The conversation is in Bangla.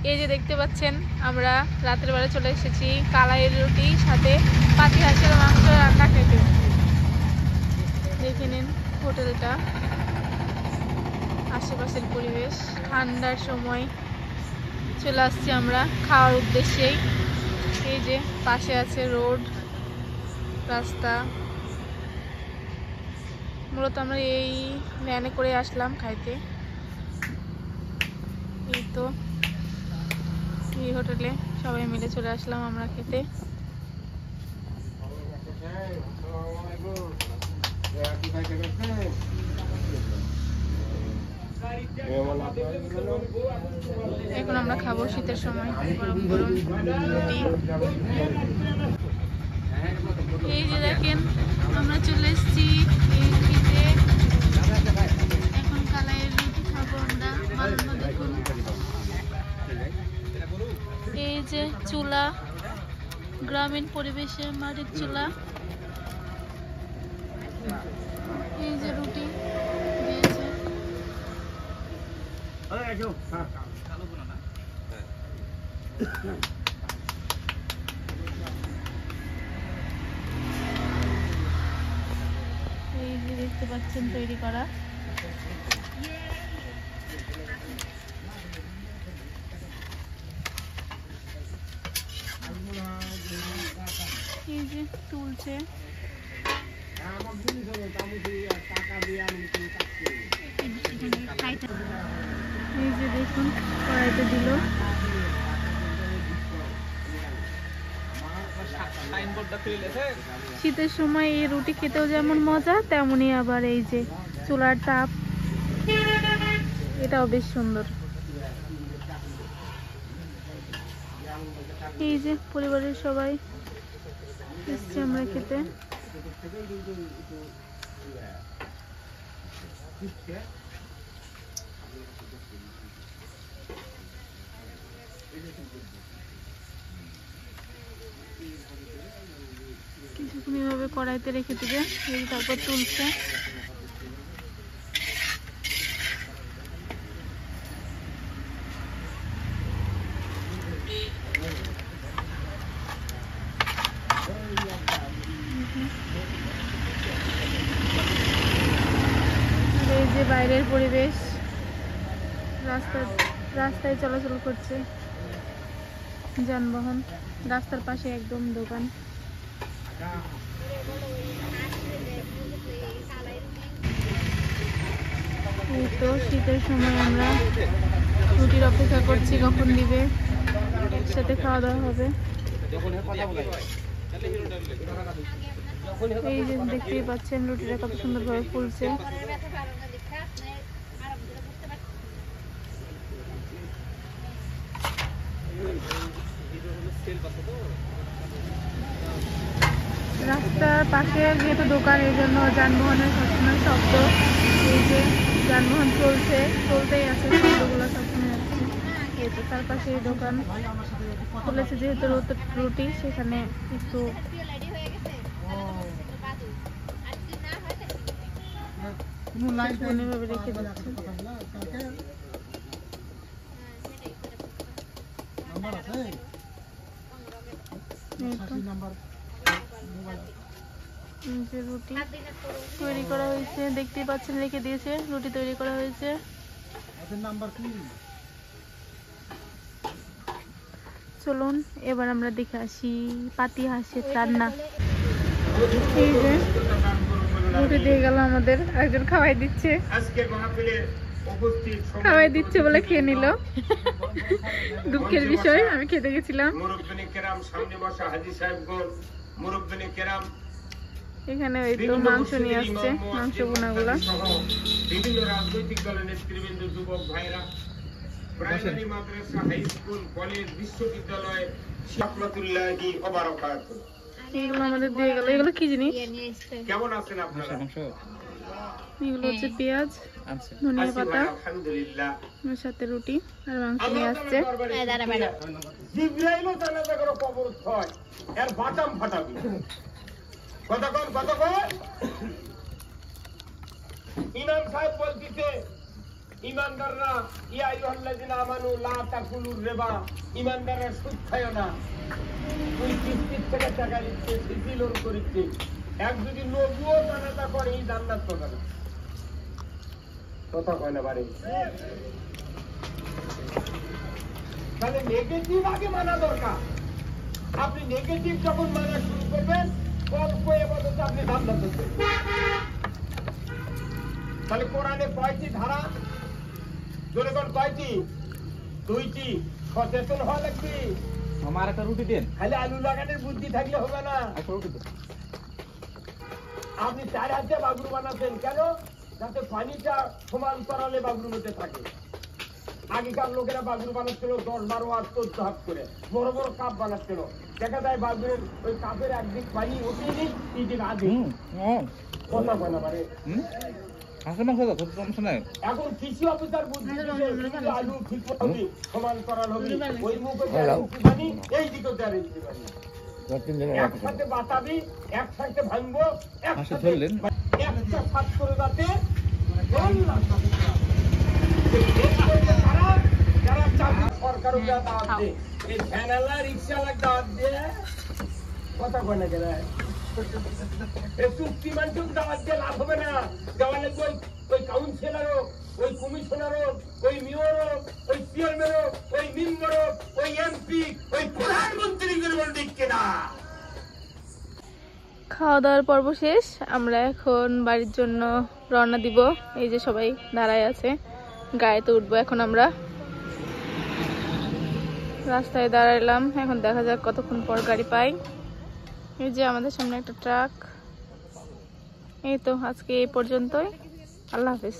এই যে দেখতে পাচ্ছেন আমরা রাতের বেলা চলে এসেছি কালাইয়ের রুটি সাথে পাতি হাঁসের মাংস রান্না খেতে। দেখে নিন হোটেলটা, আশেপাশের পরিবেশ। ঠান্ডার সময় চলে আসছি আমরা খাওয়ার উদ্দেশ্যেই। এই যে পাশে আছে রোড, রাস্তা। মূলত আমরা এই ভ্যানে করে আসলাম খাইতে। এই তো এই হোটেলে সবাই মিলে চলে আসলাম আমরা খেতে। এখন আমরা খাবো শীতের সময় গরম গরম রুটি। এই যে দেখেন আমরা চলে এসেছি এখন কালাইয়ের রুটি খাবো আমরা। বানানো দেখুন, এই যে চুলা, গ্রামীণ পরিবেশে মাটির চুলা। এই যে রুটি দিয়েছে। এই যে দেখতে পাচ্ছেন তৈরি করা। এই যে তুলছে। এই যে দেখুন কড়াইতে দিল। শীতের সময় এই রুটি খেতেও যেমন মজা, তেমনি আবার এই যে চুলার তাপ, এটাও বেশ সুন্দর। এই যে পরিবারের সবাই এসছি আমরা খেতে। কিছুক্ষণ এভাবে কড়াইতে রেখে দিবে, তারপর তুলছে। এই যে বাইরের পরিবেশ, রাস্তায় চলাচল করছে যানবাহন, রাস্তার পাশে একদম দোকান। এই তো শীতের সময় আমরা রুটির অপেক্ষা করছি কখন দিবে, একসাথে খাওয়া দাওয়া হবে। এই যে দেখতেই পাচ্ছেন রুটিটা কত সুন্দরভাবে ফুলছে। রাস্তার পাশে যেহেতু দোকান, এই জন্য যানবাহনের সবসময় শব্দ। এই যে যানবাহন চলতেই আছে, শব্দগুলো সবসময় আসছে। এই তো তার পাশে এই দোকান খুলেছে যেহেতু রুটি, সেখানে একটু ভাবে রেখে দিচ্ছে। রুটি তৈরি করা হয়েছে, দেখতেই পাচ্ছেন রেখে দিয়েছে। রুটি তৈরি করা হয়েছে। চলুন এবার আমরা দেখে আসি পাতি হাঁসের রান্না। এই যে রুটি দিয়ে গেল আমাদের, একজন খাওয়াই দিচ্ছে বলে খেয়ে নিল। দুঃখের বিষয়, আমি খেতে গেছিলাম। এখানে ওই তো মাংস নিয়ে আসছে, মাংস বোনাগুলা। বিভিন্ন রাজনৈতিক দলের নেতৃবৃন্দ, যুবক ভাইরা, প্রাইমারি মাদ্রাসা, হাই স্কুল, কলেজ, বিশ্ববিদ্যালয়, শাকলাতুল্লাহি ওয়া বারাকাতুহু। এগুলো আমাদের দিয়ে গেল। এগুলো কি জিনিস? কেমন আছেন আপনারা? এগুলো হচ্ছে পেঁয়াজ, ধনিয়া পাতা, আলহামদুলিল্লাহ, এর সাথে রুটি আর মাংস নিয়ে আসছে। জিবরাইলও জানাজা করে কবর হয়, এর বাটাম ফাটাবি। কতক্ষণ ইমাম সাহেব বলতিছে ইমানদাররা ইয়া আইয়ুহাল্লাযিনা আমানু লা তাকুলুর রিবা, ইমানদাররা সুদ খায় না। তুই কিস্তির থেকে টাকা নিচ্ছে, সিসি লোন করিচ্ছে, এক যদি নবুও জানাজা করে এই জান্নাত পাবে না। কথা কয় না বাড়ি। তাহলে নেগেটিভ আগে মানা দরকার। আপনি নেগেটিভ যখন মানা শুরু করবেন অল্প এবাদত আপনি জান্নাত পাবেন। তাহলে কোরআনে কয়টি ধারা? জনগণ কয়টি? 2টি। সচেতন হওয়া লাগবে। আমার একটা রুটি দেন। খালি আলু লাগানোর বুদ্ধি থাকলে হবে না। একটা রুটি দেন। আপনি 4 হাতে বাবুর বানাচ্ছেন কেন? যাতে পানিটা সমান তরালে বাবুর মধ্যে থাকে। আগেকার লোকেরা বাবুর বানাচ্ছিল 10, 12 আর 14 হাত করে, বড় বড় কাপ বানাচ্ছিল। দেখা যায় বাবুরের ওই কাপের একদিক পানি উঠিয়ে দিক আধি। কথা বলা পারে। হাঁসের মাংস দাও, তোর সমস্যা নাই। এখন কৃষি অফিসার বুদ্ধি দিচ্ছে, আলু ঠিক হবে, সমান তরাল হবে, ওই মুখে পানি এই দিকে দেয় পানি। একসাথে বাতাবি, একসাথে ভাঙবো, একসাথে একটা সাত করে যাতে যারা চাকরি সরকার দাওয়াত দেয়, এই ভ্যানালা রিক্সাওয়ালা দাওয়াত দিয়ে কথা কয় না কেন? চুক্তি মানুষ দাওয়াত দিয়ে লাভ হবে না। দেওয়া লাগবে ওই কাউন্সিলরও, ওই কমিশনারও, ওই মেয়রও, ওই চেয়ারম্যানও, ওই মেম্বারও, ওই এমপি, ওই প্রধানমন্ত্রীদের বলতে কিনা। খাওয়া দাওয়ার পর্ব শেষ, আমরা এখন বাড়ির জন্য রওনা দিব। এই যে সবাই দাঁড়ায় আছে, গাড়িতে উঠবো এখন আমরা। রাস্তায় দাঁড়াইলাম, এখন দেখা যাক কতক্ষণ পর গাড়ি পাই। এই যে আমাদের সামনে একটা ট্রাক। এই তো আজকে এই পর্যন্তই, আল্লাহ হাফেজ।